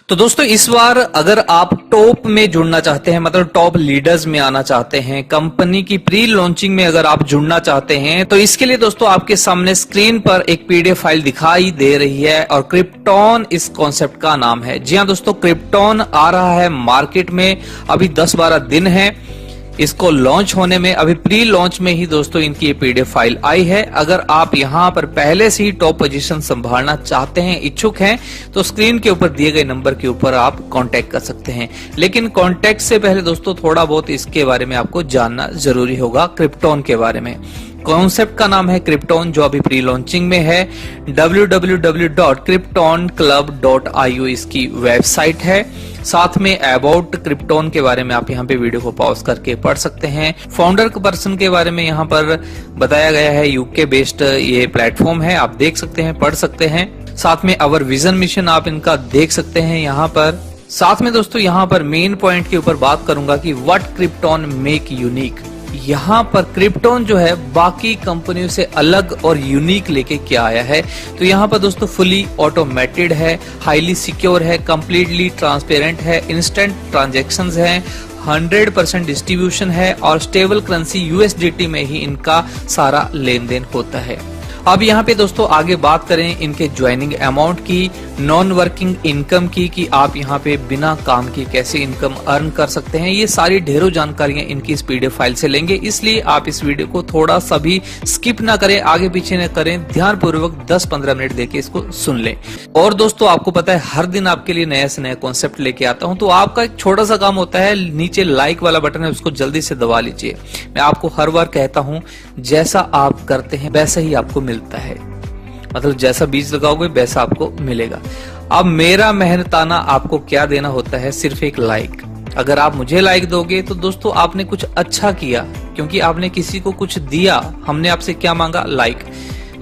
तो दोस्तों इस बार अगर आप टॉप में जुड़ना चाहते हैं, मतलब टॉप लीडर्स में आना चाहते हैं, कंपनी की प्री लॉन्चिंग में अगर आप जुड़ना चाहते हैं, तो इसके लिए दोस्तों आपके सामने स्क्रीन पर एक पीडीएफ फाइल दिखाई दे रही है और क्रिप्टॉन इस कॉन्सेप्ट का नाम है। जी हां दोस्तों, क्रिप्टॉन आ रहा है मार्केट में, अभी 10-12 दिन है इसको लॉन्च होने में। अभी प्री लॉन्च में ही दोस्तों इनकी ये पीडीएफ फाइल आई है। अगर आप यहां पर पहले से ही टॉप पोजीशन संभालना चाहते हैं, इच्छुक हैं, तो स्क्रीन के ऊपर दिए गए नंबर के ऊपर आप कांटेक्ट कर सकते हैं। लेकिन कांटेक्ट से पहले दोस्तों थोड़ा बहुत इसके बारे में आपको जानना जरूरी होगा, क्रिप्टॉन के बारे में। कॉन्सेप्ट का नाम है क्रिप्टॉन, जो अभी प्री लॉन्चिंग में है। www.kryptonclub.io इसकी वेबसाइट है। साथ में अबाउट क्रिप्टॉन के बारे में आप यहाँ पे वीडियो को पॉज करके पढ़ सकते हैं। फाउंडर पर्सन के बारे में यहाँ पर बताया गया है। यूके बेस्ड ये प्लेटफॉर्म है, आप देख सकते हैं, पढ़ सकते हैं। साथ में अवर विजन मिशन आप इनका देख सकते हैं यहाँ पर। साथ में दोस्तों यहाँ पर मेन पॉइंट के ऊपर बात करूंगा कि व्हाट क्रिप्टॉन मेक यूनिक। यहाँ पर क्रिप्टॉन जो है बाकी कंपनियों से अलग और यूनिक लेके क्या आया है, तो यहाँ पर दोस्तों फुली ऑटोमेटेड है, हाईली सिक्योर है, कंप्लीटली ट्रांसपेरेंट है, इंस्टेंट ट्रांजैक्शंस हैं, 100% डिस्ट्रीब्यूशन है और स्टेबल करेंसी यूएसडीटी में ही इनका सारा लेन देन होता है। अब यहाँ पे दोस्तों आगे बात करें इनके ज्वाइनिंग अमाउंट की, नॉन वर्किंग इनकम की, कि आप यहाँ पे बिना काम के कैसे इनकम अर्न कर सकते हैं। ये सारी ढेरों जानकारियां इनकी इस पीडीएफ फाइल से लेंगे, इसलिए आप इस वीडियो को थोड़ा सा भी स्किप ना करें, आगे पीछे न करें, ध्यानपूर्वक 10-15 मिनट देके इसको सुन लें। और दोस्तों आपको पता है हर दिन आपके लिए नया से नया कॉन्सेप्ट लेके आता हूं, तो आपका एक छोटा सा काम होता है, नीचे लाइक वाला बटन है उसको जल्दी से दबा लीजिए। मैं आपको हर बार कहता हूं जैसा आप करते हैं वैसा ही आपको मिलता है, मतलब जैसा बीज लगाओगे वैसा आपको मिलेगा। अब मेरा मेहनताना आपको क्या देना होता है, सिर्फ एक लाइक। अगर आप मुझे लाइक दोगे तो दोस्तों आपने कुछ अच्छा किया, क्योंकि आपने किसी को कुछ दिया, हमने आपसे क्या मांगा, लाइक।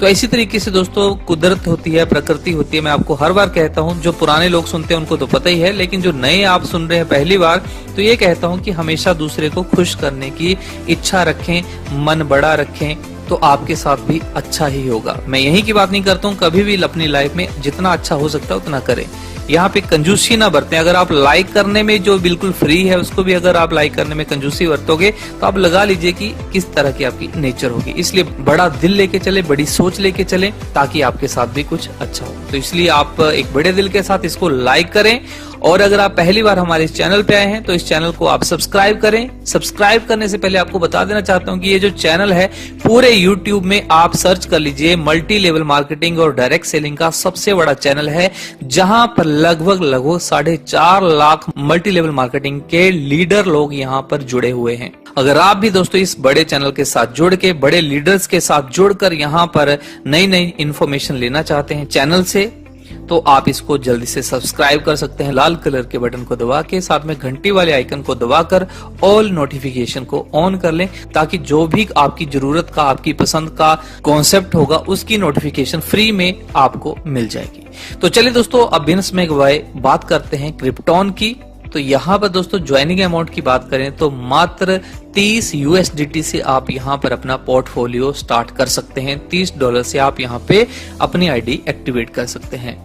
तो इसी तरीके से दोस्तों कुदरत होती है, प्रकृति होती है। मैं आपको हर बार कहता हूं, जो पुराने लोग सुनते हैं उनको तो पता ही है, लेकिन जो नए आप सुन रहे हैं पहली बार, तो ये कहता हूं कि हमेशा दूसरे को खुश करने की इच्छा रखें, मन बड़ा रखें, तो आपके साथ भी अच्छा ही होगा। मैं यही की बात नहीं करता हूँ, कभी भी अपनी लाइफ में जितना अच्छा हो सकता है उतना करें। यहाँ पे कंजूसी ना बरतें। अगर आप लाइक करने में जो बिल्कुल फ्री है उसको भी अगर आप लाइक करने में कंजूसी बरतोगे तो आप लगा लीजिए कि किस तरह की आपकी नेचर होगी। इसलिए बड़ा दिल लेके चले, बड़ी सोच लेके चले, ताकि आपके साथ भी कुछ अच्छा हो। तो इसलिए आप एक बड़े दिल के साथ इसको लाइक करें। और अगर आप पहली बार हमारे इस चैनल पे आए हैं तो इस चैनल को आप सब्सक्राइब करें। सब्सक्राइब करने से पहले आपको बता देना चाहता हूं कि ये जो चैनल है पूरे यूट्यूब में आप सर्च कर लीजिए, मल्टी लेवल मार्केटिंग और डायरेक्ट सेलिंग का सबसे बड़ा चैनल है, जहां पर लगभग 4.5 लाख मल्टी लेवल मार्केटिंग के लीडर लोग यहां पर जुड़े हुए हैं। अगर आप भी दोस्तों इस बड़े चैनल के साथ जुड़ के, बड़े लीडर्स के साथ जुड़कर यहाँ पर नई नई इंफॉर्मेशन लेना चाहते हैं चैनल से, तो आप इसको जल्दी से सब्सक्राइब कर सकते हैं लाल कलर के बटन को दबा के, साथ में घंटी वाले आइकन को दबाकर ऑल नोटिफिकेशन को ऑन कर लें, ताकि जो भी आपकी जरूरत का, आपकी पसंद का कॉन्सेप्ट होगा उसकी नोटिफिकेशन फ्री में आपको मिल जाएगी। तो चलिए दोस्तों अब बिना समय गवाए बात करते हैं क्रिप्टॉन की। तो यहाँ पर दोस्तों ज्वाइनिंग अमाउंट की बात करें तो मात्र 30 यूएसडीटी से आप यहाँ पर अपना पोर्टफोलियो स्टार्ट कर सकते हैं। $30 से आप यहाँ पे अपनी आईडी एक्टिवेट कर सकते हैं।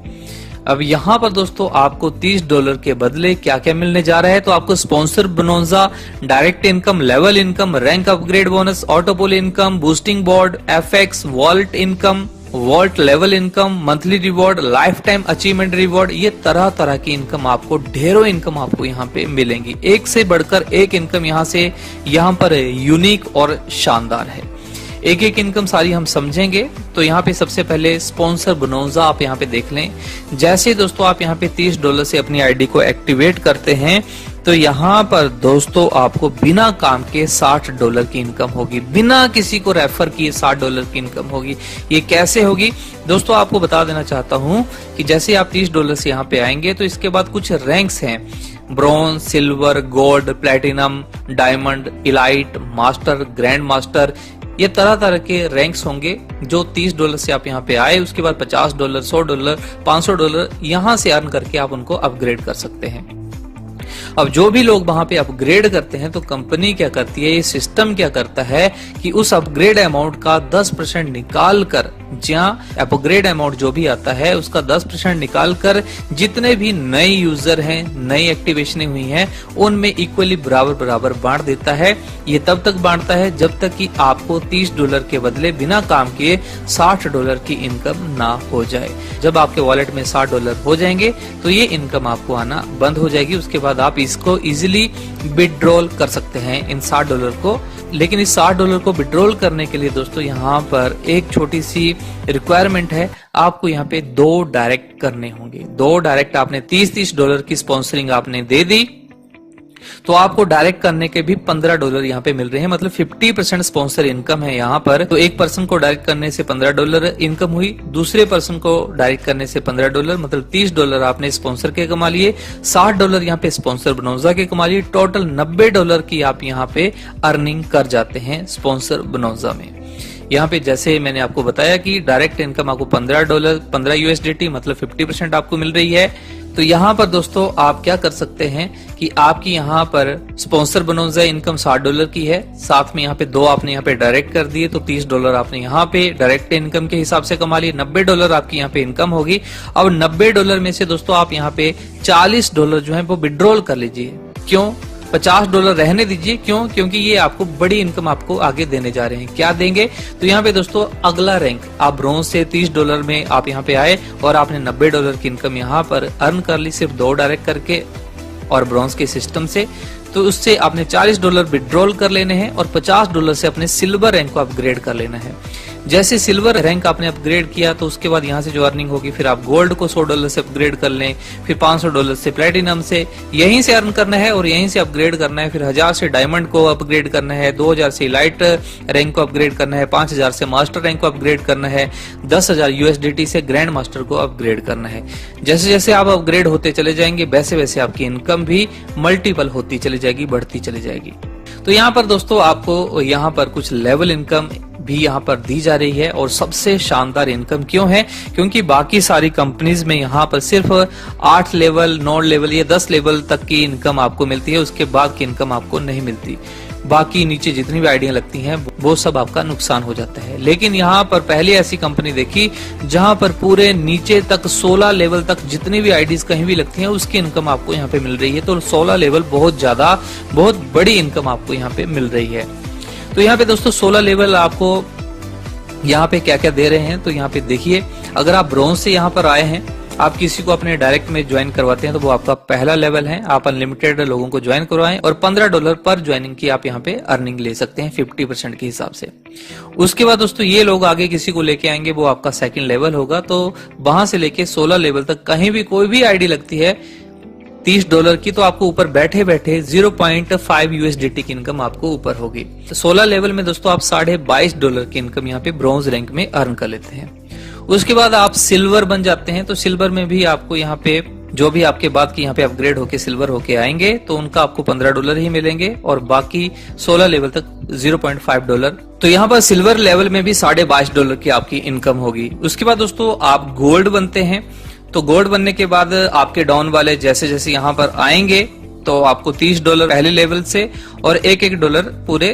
अब यहाँ पर दोस्तों आपको $30 के बदले क्या क्या मिलने जा रहा है, तो आपको sponsor bonus, direct income, level income, rank upgrade bonus, autopool income, boosting board, FX, vault income, vault level income, monthly reward, lifetime achievement reward, ये तरह तरह की इनकम आपको, ढेरों इनकम आपको यहाँ पे मिलेंगी। एक से बढ़कर एक इनकम यहाँ पर यूनिक और शानदार है। एक एक इनकम सारी हम समझेंगे। तो यहाँ पे सबसे पहले स्पॉन्सर बोनोसा आप यहाँ पे देख लें। जैसे दोस्तों आप यहाँ पे $30 से अपनी आईडी को एक्टिवेट करते हैं, तो यहाँ पर दोस्तों आपको बिना काम के $60 की इनकम होगी, बिना किसी को रेफर किए $60 की इनकम होगी। ये कैसे होगी दोस्तों, आपको बता देना चाहता हूँ कि जैसे आप $30 से यहाँ पे आएंगे तो इसके बाद कुछ रैंक्स हैं, bronze, silver, gold, platinum, diamond, elite, master, grand master, ये तरह तरह के रैंक्स होंगे। जो $30 से आप यहाँ पे आए, उसके बाद $50, $100, $500 यहाँ से अर्न करके आप उनको अपग्रेड कर सकते हैं। अब जो भी लोग वहां पे अपग्रेड करते हैं तो कंपनी क्या करती है, ये सिस्टम क्या करता है कि उस अपग्रेड अमाउंट का 10% निकाल कर, जहां अपग्रेड अमाउंट जो भी आता है उसका 10% निकाल कर जितने भी नए यूजर हैं, नई एक्टिवेशन हुई हैं, उनमें इक्वली बराबर बराबर बांट देता है। ये तब तक बांटता है जब तक कि आपको $30 के बदले बिना काम किए $60 की इनकम ना हो जाए। जब आपके वॉलेट में $60 हो जाएंगे तो ये इनकम आपको आना बंद हो जाएगी। उसके बाद आप इसको इजिली विड्रॉल कर सकते हैं इन $60 को। लेकिन इस $60 को विड्रॉल करने के लिए दोस्तों यहाँ पर एक छोटी सी रिक्वायरमेंट है, आपको यहाँ पे 2 डायरेक्ट करने होंगे। 2 डायरेक्ट आपने $30 की स्पॉन्सरिंग आपने दे दी तो आपको डायरेक्ट करने के भी $15 यहाँ पे मिल रहे हैं, मतलब 50% स्पॉन्सर इनकम है यहाँ पर। तो एक पर्सन को डायरेक्ट करने से $15 इनकम हुई, दूसरे पर्सन को डायरेक्ट करने से $15, मतलब $30 आपने स्पॉन्सर के कमा लिए, $60 यहाँ पे स्पॉन्सर बनोजा के कमा लिए, टोटल $90 की आप यहाँ पे अर्निंग कर जाते हैं स्पॉन्सर बनोजा में। यहाँ पे जैसे मैंने आपको बताया कि डायरेक्ट इनकम आपको $15 USDT मतलब 50% आपको मिल रही है। तो यहाँ पर दोस्तों आप क्या कर सकते हैं कि आपकी यहाँ पर स्पॉन्सर बनोजा इनकम $60 की है, साथ में यहाँ पे 2 आपने यहाँ पे डायरेक्ट कर दिए तो $30 आपने यहाँ पे डायरेक्ट इनकम के हिसाब से कमा लिए, $90 आपकी यहाँ पे इनकम होगी। अब $90 में से दोस्तों आप यहाँ पे $40 जो है वो विड्रॉल कर लीजिए। क्यों? $50 रहने दीजिए। क्यों? क्योंकि ये आपको बड़ी इनकम आपको आगे देने जा रहे हैं। क्या देंगे? तो यहाँ पे दोस्तों अगला रैंक, आप ब्रोंज से $30 में आप यहाँ पे आए और आपने $90 की इनकम यहाँ पर अर्न कर ली सिर्फ 2 डायरेक्ट करके और ब्रोंज के सिस्टम से। तो उससे आपने $40 विड्रॉल कर लेने हैं और $50 से अपने सिल्वर रैंक को अपग्रेड कर लेना है। जैसे सिल्वर रैंक आपने अपग्रेड किया तो उसके बाद यहाँ से जो अर्निंग होगी फिर आप गोल्ड को $100 से अपग्रेड कर लें, फिर $500 से प्लेटिनम से, यहीं से अर्न करना है और यहीं से अपग्रेड करना है। फिर 1000 से डायमंड को अपग्रेड करना है, 2000 से लाइट रैंक को अपग्रेड करना है, 5000 से मास्टर रैंक को अपग्रेड करना है, 10,000 USDT से ग्रैंड मास्टर को अपग्रेड करना है। जैसे जैसे आप अपग्रेड होते चले जाएंगे वैसे वैसे आपकी इनकम भी मल्टीपल होती चली जाएगी, बढ़ती चली जाएगी। तो यहाँ पर दोस्तों आपको यहाँ पर कुछ लेवल इनकम भी यहाँ पर दी जा रही है और सबसे शानदार इनकम क्यों है? क्योंकि बाकी सारी कंपनीज में यहाँ पर सिर्फ 8 लेवल, 9 लेवल या 10 लेवल तक की इनकम आपको मिलती है, उसके बाद की इनकम आपको नहीं मिलती। बाकी नीचे जितनी भी आइडिया लगती हैं वो सब आपका नुकसान हो जाता है। लेकिन यहाँ पर पहली ऐसी कंपनी देखी जहां पर पूरे नीचे तक 16 लेवल तक जितनी भी आईडीज कहीं भी लगती हैं उसकी इनकम आपको यहाँ पे मिल रही है। तो 16 लेवल बहुत ज्यादा, बहुत बड़ी इनकम आपको यहाँ पे मिल रही है। तो यहाँ पे दोस्तों 16 लेवल आपको यहाँ पे क्या क्या दे रहे हैं तो यहाँ पे देखिए, अगर आप ब्रोंज से यहाँ पर आए हैं, आप किसी को अपने डायरेक्ट में ज्वाइन करवाते हैं तो वो आपका पहला लेवल है। आप अनलिमिटेड लोगों को ज्वाइन करवाएं और $15 पर ज्वाइनिंग की आप यहाँ पे अर्निंग ले सकते हैं 50% के हिसाब से। उसके बाद दोस्तों ये लोग आगे किसी को लेके आएंगे, वो आपका सेकंड लेवल होगा। तो वहां से लेके 16 लेवल तक कहीं भी कोई भी आईडी लगती है $30 की तो आपको ऊपर बैठे बैठे 0.5 USDT की इनकम आपको ऊपर होगी। तो 16 लेवल में दोस्तों आप $22.5 की इनकम यहाँ पे ब्रोंज रैंक में अर्न कर लेते हैं। उसके बाद आप सिल्वर बन जाते हैं तो सिल्वर में भी आपको यहाँ पे जो भी आपके बाद की यहाँ पे अपग्रेड होके सिल्वर होके आएंगे तो उनका आपको $15 ही मिलेंगे और बाकी 16 लेवल तक $0.5। तो यहाँ पर सिल्वर लेवल में भी $22.5 की आपकी इनकम होगी। उसके बाद दोस्तों आप गोल्ड बनते हैं तो गोल्ड बनने के बाद आपके डाउन वाले जैसे जैसे यहाँ पर आएंगे तो आपको $30 पहले लेवल से और $1 पूरे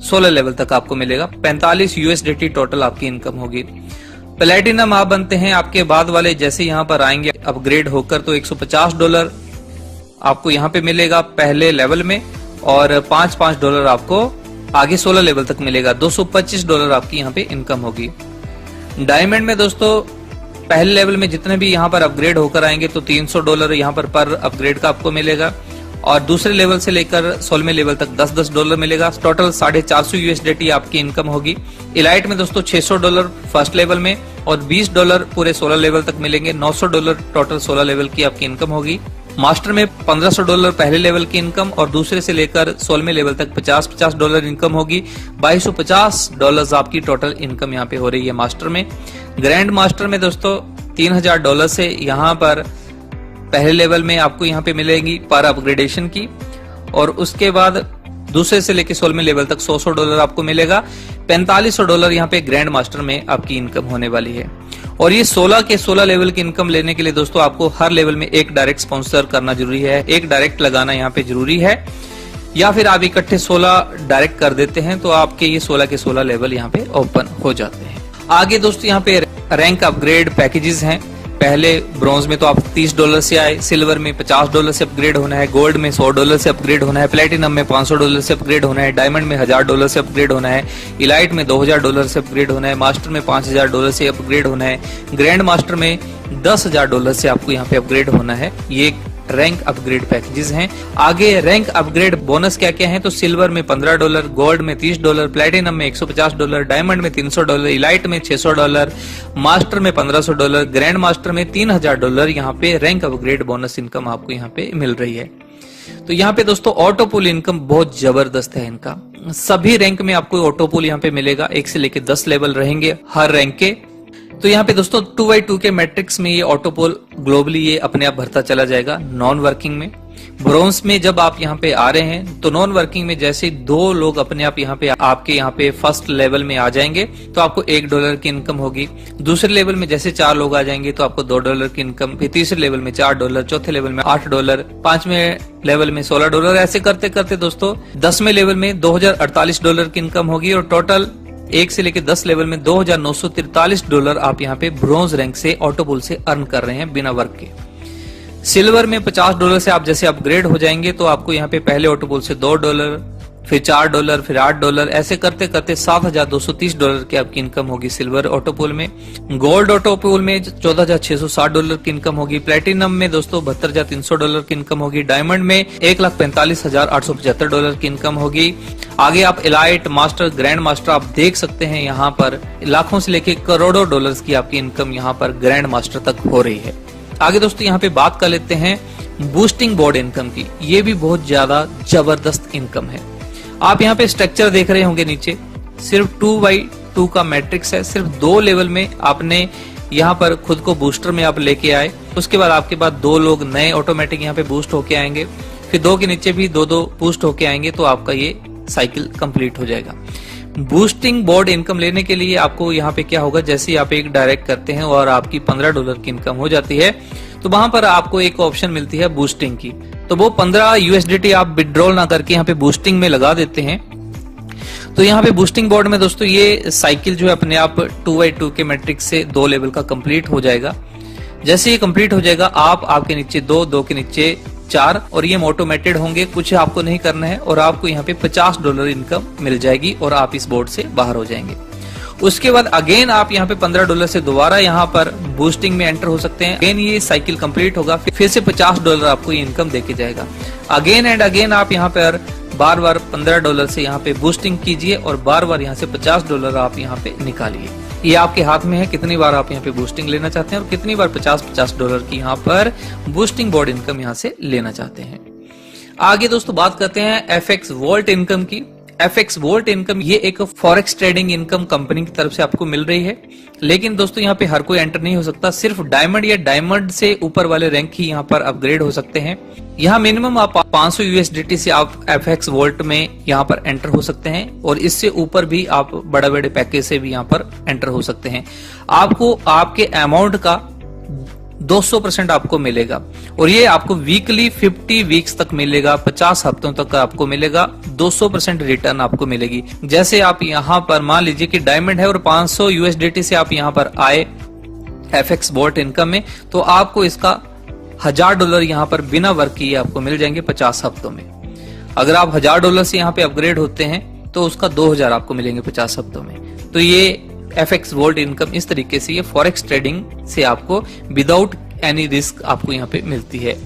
16 लेवल तक आपको मिलेगा। 45 USDT टोटल आपकी इनकम होगी। प्लेटिनम आप बनते हैं, आपके बाद वाले जैसे यहाँ पर आएंगे अपग्रेड होकर तो $150 आपको यहाँ पे मिलेगा पहले लेवल में और $5 आपको आगे 16 लेवल तक मिलेगा। $225 आपकी यहाँ पे इनकम होगी। डायमंड में दोस्तों पहले लेवल में जितने भी यहाँ पर अपग्रेड होकर आएंगे तो $300 यहाँ पर अपग्रेड का आपको मिलेगा और दूसरे लेवल से लेकर 16वें लेवल तक $10 मिलेगा। टोटल 450 USDT आपकी इनकम होगी। इलाइट में दोस्तों $600 फर्स्ट लेवल में और $20 पूरे 16 लेवल तक मिलेंगे। $900 टोटल 16 लेवल की आपकी इनकम होगी। मास्टर में $1500 पहले लेवल की इनकम और दूसरे से लेकर 16वें लेवल तक $50 इनकम होगी। $2250 आपकी टोटल इनकम यहाँ पे हो रही है मास्टर में। ग्रैंड मास्टर में दोस्तों $3000 से यहाँ पर पहले लेवल में आपको यहाँ पे मिलेगी पर अपग्रेडेशन की और उसके बाद दूसरे से लेकर 16वें लेवल तक $100 आपको मिलेगा। $4500 यहाँ पे ग्रैंड मास्टर में आपकी इनकम होने वाली है। और ये 16 के 16 लेवल की इनकम लेने के लिए दोस्तों आपको हर लेवल में एक डायरेक्ट स्पॉन्सर करना जरूरी है, एक डायरेक्ट लगाना यहाँ पे जरूरी है, या फिर आप इकट्ठे 16 डायरेक्ट कर देते हैं तो आपके ये 16 के 16 लेवल यहाँ पे ओपन हो जाते हैं। आगे दोस्तों यहाँ पे रैंक अपग्रेड पैकेजेस हैं। पहले ब्रॉन्ज में तो आप $30 से आए, सिल्वर में $50 से अपग्रेड होना है, गोल्ड में $100 से अपग्रेड होना है, प्लेटिनम में $500 से अपग्रेड होना है, डायमंड में $1000 से अपग्रेड होना है, इलाइट में $2000 से अपग्रेड होना है, मास्टर में $5000 से अपग्रेड होना है, ग्रैंड मास्टर में $10,000 से आपको यहाँ पे अपग्रेड होना है। ये रैंक अपग्रेड पैकेजेस हैं। आगे रैंक अपग्रेड बोनस क्या क्या है, तो सिल्वर में $15, गोल्ड में $30, प्लेटिनम में $150, डायमंड में $300, इलाइट में $600, मास्टर में $1500, ग्रैंड मास्टर में $3000 यहाँ पे रैंक अपग्रेड बोनस इनकम आपको यहाँ पे मिल रही है। तो यहाँ पे दोस्तों ऑटो पुल इनकम बहुत जबरदस्त है इनका। सभी रैंक में आपको ऑटो पुल यहाँ पे मिलेगा, 1 से लेकर 10 लेवल रहेंगे हर रैंक के। तो यहाँ पे दोस्तों 2x2 के मैट्रिक्स में ये ऑटोपोल ग्लोबली ये अपने आप भरता चला जाएगा। नॉन वर्किंग में ब्रोंज में जब आप यहाँ पे आ रहे हैं तो नॉन वर्किंग में जैसे 2 लोग अपने आप यहाँ पे आपके यहाँ पे फर्स्ट लेवल में आ जाएंगे तो आपको $1 की इनकम होगी। दूसरे लेवल में जैसे 4 लोग आ जाएंगे तो आपको $2 की इनकम, फिर तीसरे लेवल में $4, चौथे लेवल में $8, 5वें लेवल में $16, ऐसे करते करते दोस्तों 10वें लेवल में $2048 की इनकम होगी और टोटल 1 से लेकर 10 लेवल में $2943 आप यहाँ पे ब्रॉन्ज रैंक से ऑटोपुल से अर्न कर रहे हैं बिना वर्क के। सिल्वर में $50 से आप जैसे अपग्रेड हो जाएंगे तो आपको यहाँ पे पहले ऑटोपुल से $2, फिर $4, फिर $8, ऐसे करते करते $7230 की आपकी इनकम होगी सिल्वर ऑटोपुल में। गोल्ड ऑटोपुल में $14,660 की इनकम होगी। प्लेटिनम में दोस्तों $72,300 की इनकम होगी। डायमंड में $1,45,875 की इनकम होगी। आगे आप एलाइट, मास्टर, ग्रैंड मास्टर आप देख सकते हैं यहाँ पर लाखों से लेके करोड़ों डॉलर्स की आपकी इनकम यहाँ पर ग्रैंड मास्टर तक हो रही है। आगे दोस्तों यहाँ पे बात कर लेते हैं बूस्टिंग बोर्ड इनकम की। ये भी बहुत ज्यादा जबरदस्त इनकम है। आप यहाँ पे स्ट्रक्चर देख रहे होंगे नीचे, सिर्फ 2x2 का मैट्रिक्स है। सिर्फ 2 लेवल में आपने यहाँ पर खुद को बूस्टर में आप लेके आए, उसके बाद आपके पास 2 लोग नए ऑटोमेटिक यहाँ पे बूस्ट होके आएंगे, फिर 2 के नीचे भी 2-2 बूस्ट होके आएंगे तो आपका ये साइकिल कंप्लीट हो जाएगा। बूस्टिंग बोर्ड इनकम लेने के लिए आपको यहाँ पे क्या होगा, जैसे ही आप एक डायरेक्ट करते हैं और आपकी $15 की इनकम हो जाती है तो वहां पर आपको एक ऑप्शन मिलती है बूस्टिंग की। तो वो $15 आप विड्रॉल ना करके यहाँ पे बूस्टिंग में लगा देते हैं। तो यहाँ पे बूस्टिंग बोर्ड में दोस्तों ये साइकिल जो है अपने आप 2x2 के मैट्रिक्स से 2 लेवल का कंप्लीट हो जाएगा। जैसे ये कंप्लीट हो जाएगा आपके नीचे 2 के नीचे 4 और ये ऑटोमेटेड होंगे, कुछ आपको नहीं करना है और आपको यहाँ पे $50 इनकम मिल जाएगी और आप इस बोर्ड से बाहर हो जाएंगे। उसके बाद अगेन आप यहाँ पे $15 से दोबारा यहाँ पर बूस्टिंग में एंटर हो सकते हैं। अगेन ये साइकिल कंप्लीट होगा, फिर से $50 आपको ये इनकम देके जाएगा। अगेन एंड अगेन आप यहाँ पर बार बार $15 से यहाँ पे बूस्टिंग कीजिए और बार बार यहाँ से $50 आप यहाँ पे निकालिए। ये आपके हाथ में है कितनी बार आप यहाँ पे बूस्टिंग लेना चाहते हैं और कितनी बार $50 की यहाँ पर बूस्टिंग बोर्ड इनकम यहाँ से लेना चाहते हैं। आगे दोस्तों बात करते हैं FX वोल्ट इनकम की। FX वोल्ट इनकम ये एक फॉरेक्स ट्रेडिंग इनकम कंपनी की तरफ से आपको मिल रही है, लेकिन दोस्तों यहाँ पे हर कोई एंटर नहीं हो सकता। सिर्फ डायमंड या डायमंड से ऊपर वाले रैंक ही यहाँ पर अपग्रेड हो सकते हैं। यहाँ मिनिमम आप $500 से आप FX वोल्ट में यहाँ पर एंटर हो सकते हैं और इससे ऊपर भी आप बड़े बड़े पैकेज से भी यहाँ पर एंटर हो सकते हैं। आपको आपके अमाउंट का 200% आपको मिलेगा और ये आपको वीकली 50 वीक्स तक मिलेगा, 50 हफ्तों तक आपको मिलेगा, 200% रिटर्न आपको मिलेगी। जैसे आप यहाँ पर मान लीजिए कि डायमंड है और $500 से आप यहाँ पर आए FX वोल्ट इनकम में, तो आपको इसका $1000 यहाँ पर बिना वर्क किए आपको मिल जाएंगे 50 हफ्तों में। अगर आप $1000 से यहाँ पे अपग्रेड होते हैं तो उसका 2000 आपको मिलेंगे 50 हफ्तों में। तो ये FX वोल्ट इनकम इस तरीके से ये फॉरेक्स ट्रेडिंग से आपको विदाउट एनी रिस्क आपको यहाँ पे मिलती है।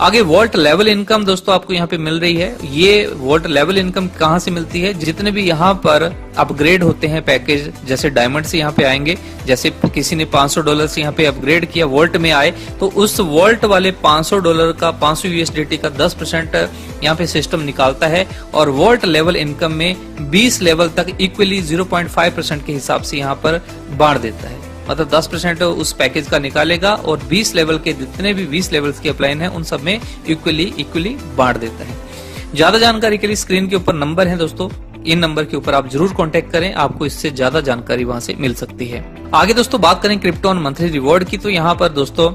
आगे वोल्ट लेवल इनकम दोस्तों आपको यहाँ पे मिल रही है। ये वोल्ट लेवल इनकम कहाँ से मिलती है, जितने भी यहाँ पर अपग्रेड होते हैं पैकेज, जैसे डायमंड से यहाँ पे आएंगे, जैसे किसी ने $500 से यहाँ पे अपग्रेड किया वोल्ट में आए तो उस वोल्ट वाले $500 का $500 का 10% यहाँ पे सिस्टम निकालता है और वोल्ट लेवल इनकम में 20 लेवल तक इक्वली 0.5% के हिसाब से यहाँ पर बांट देता है। मतलब 10% उस पैकेज का निकालेगा और 20 लेवल के जितने भी 20 लेवल्स के अपलाइन हैं उन सब में इक्वली बांट देता है। ज्यादा जानकारी के लिए स्क्रीन के ऊपर नंबर है दोस्तों, इन नंबर के ऊपर आप जरूर कांटेक्ट करें, आपको इससे ज्यादा जानकारी वहां से मिल सकती है। आगे दोस्तों बात करें क्रिप्टोन मंथली रिवॉर्ड की, तो यहाँ पर दोस्तों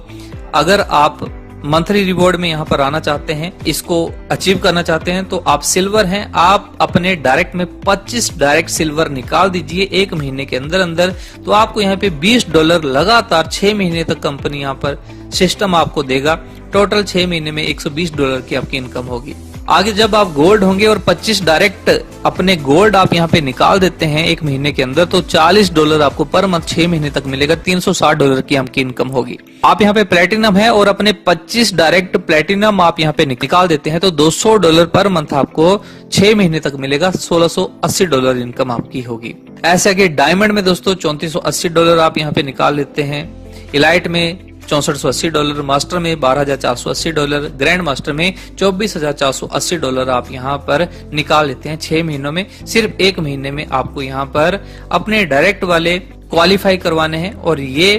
अगर आप मंथली रिवॉर्ड में यहाँ पर आना चाहते हैं, इसको अचीव करना चाहते हैं, तो आप सिल्वर हैं, आप अपने डायरेक्ट में 25 डायरेक्ट सिल्वर निकाल दीजिए एक महीने के अंदर अंदर, तो आपको यहाँ पे $20 लगातार 6 महीने तक कंपनी यहाँ पर सिस्टम आपको देगा। टोटल 6 महीने में $120 की आपकी इनकम होगी। आगे जब आप गोल्ड होंगे और 25 डायरेक्ट अपने गोल्ड आप यहाँ पे निकाल देते हैं एक महीने के अंदर, तो $40 आपको पर मंथ 6 महीने तक मिलेगा। $360 की आपकी इनकम होगी। आप यहाँ पे प्लेटिनम है और अपने 25 डायरेक्ट प्लेटिनम आप यहाँ पे निकाल देते हैं, तो $200 पर मंथ आपको 6 महीने तक मिलेगा। $1680 इनकम आपकी होगी। ऐसे कि डायमंड में दोस्तों $3480 आप यहाँ पे निकाल लेते हैं, इलाइट में $6480, मास्टर में $12480, ग्रैंड मास्टर में $24480 आप यहाँ पर निकाल लेते हैं 6 महीनों में। सिर्फ एक महीने में आपको यहाँ पर अपने डायरेक्ट वाले क्वालिफाई करवाने हैं और ये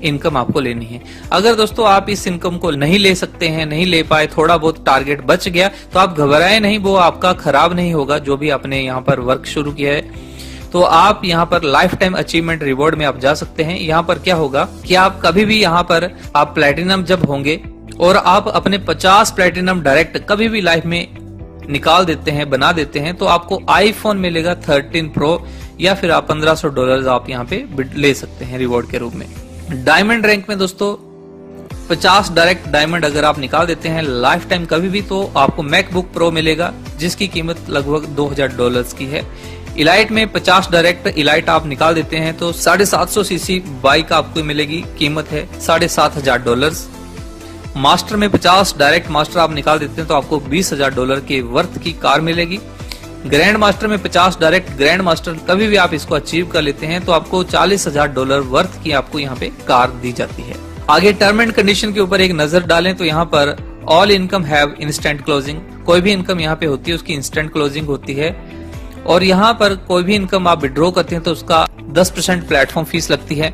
इनकम आपको लेनी है। अगर दोस्तों आप इस इनकम को नहीं ले सकते हैं, नहीं ले पाए, थोड़ा बहुत टारगेट बच गया, तो आप घबराए नहीं, वो आपका खराब नहीं होगा। जो भी आपने यहाँ पर वर्क शुरू किया है, तो आप यहाँ पर लाइफ टाइम अचीवमेंट रिवॉर्ड में आप जा सकते हैं। यहाँ पर क्या होगा कि आप कभी भी यहाँ पर आप प्लेटिनम जब होंगे और आप अपने 50 प्लेटिनम डायरेक्ट कभी भी लाइफ में निकाल देते हैं, बना देते हैं, तो आपको आईफोन मिलेगा 13 प्रो या फिर आप $1500 आप यहाँ पे ले सकते हैं रिवॉर्ड के रूप में। डायमंड रैंक में दोस्तों 50 डायरेक्ट डायमंड अगर आप निकाल देते हैं लाइफ टाइम कभी भी, तो आपको मैकबुक प्रो मिलेगा जिसकी कीमत लगभग $2000 की है। इलाइट में 50 डायरेक्ट इलाइट आप निकाल देते हैं तो 750 सीसी बाइक आपको मिलेगी, कीमत है $7500। मास्टर में 50 डायरेक्ट मास्टर आप निकाल देते हैं तो आपको $20000 के वर्थ की कार मिलेगी। ग्रैंड मास्टर में 50 डायरेक्ट ग्रैंड मास्टर कभी भी आप इसको अचीव कर लेते हैं तो आपको $40000 वर्थ की आपको यहाँ पे कार दी जाती है। आगे टर्म एंड कंडीशन के ऊपर एक नजर डालें तो यहाँ पर all income have instant closing, कोई भी इनकम यहाँ पे होती है उसकी इंस्टेंट क्लोजिंग होती है। और यहाँ पर कोई भी इनकम आप विड्रॉ करते हैं तो उसका 10% प्लेटफॉर्म फीस लगती है।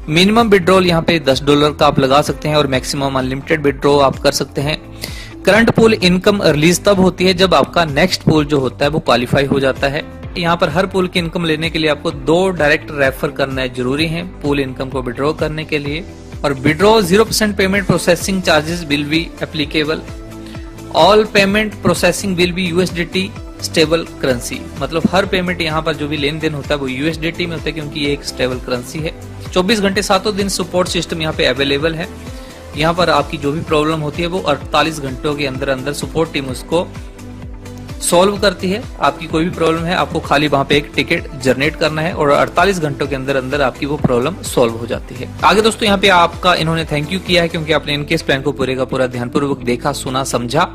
मिनिमम विड्रॉल यहाँ पे $10 का आप लगा सकते हैं और मैक्सिमम अनलिमिटेड विड्रॉ आप कर सकते हैं। करंट पूल इनकम रिलीज तब होती है जब आपका नेक्स्ट पूल जो होता है वो क्वालिफाई हो जाता है। यहाँ पर हर पूल की इनकम लेने के लिए आपको 2 डायरेक्ट रेफर करना जरूरी है पूल इनकम को विड्रॉ करने के लिए। और withdraw 0% payment processing charges will be applicable. All payment processing will be USDT stable currency, मतलब हर पेमेंट यहाँ पर जो भी लेन देन होता है वो USDT में होता है क्योंकि ये एक स्टेबल करेंसी है। 24 घंटे 7 दिन सपोर्ट सिस्टम यहाँ पे अवेलेबल है। यहाँ पर आपकी जो भी प्रॉब्लम होती है वो 48 घंटों के अंदर अंदर सपोर्ट टीम उसको सॉल्व करती है। आपकी कोई भी प्रॉब्लम है आपको खाली वहां पे एक टिकट जनरेट करना है और 48 घंटों के अंदर अंदर आपकी वो प्रॉब्लम सॉल्व हो जाती है। आगे दोस्तों यहाँ पे आपका इन्होंने थैंक यू किया है क्योंकि आपने इनके इस प्लान को पूरे का पूरा ध्यानपूर्वक देखा, सुना, समझा।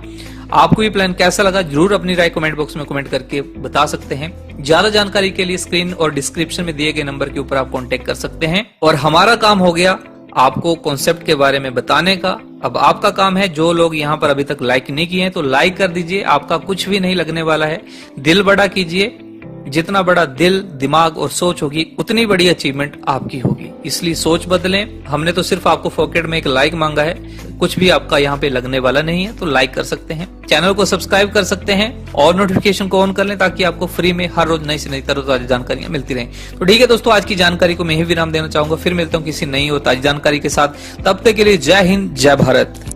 आपको ये प्लान कैसा लगा जरूर अपनी राय कमेंट बॉक्स में कमेंट करके बता सकते हैं। ज्यादा जानकारी के लिए स्क्रीन और डिस्क्रिप्शन में दिए गए नंबर के ऊपर आप कॉन्टेक्ट कर सकते हैं। और हमारा काम हो गया आपको कॉन्सेप्ट के बारे में बताने का। अब आपका काम है, जो लोग यहाँ पर अभी तक लाइक नहीं किए हैं तो लाइक कर दीजिए, आपका कुछ भी नहीं लगने वाला है। दिल बड़ा कीजिए, जितना बड़ा दिल, दिमाग और सोच होगी उतनी बड़ी अचीवमेंट आपकी होगी। इसलिए सोच बदलें। हमने तो सिर्फ आपको पॉकेट में एक लाइक मांगा है, कुछ भी आपका यहाँ पे लगने वाला नहीं है, तो लाइक कर सकते हैं, चैनल को सब्सक्राइब कर सकते हैं और नोटिफिकेशन को ऑन कर लें ताकि आपको फ्री में हर रोज नई से नई तरोताजा जानकारियां मिलती रहें। तो ठीक है दोस्तों, आज की जानकारी को मैं ही विराम देना चाहूंगा। फिर मिलता हूँ किसी नई और ताजी जानकारी के साथ। तब तक के लिए जय हिंद, जय भारत।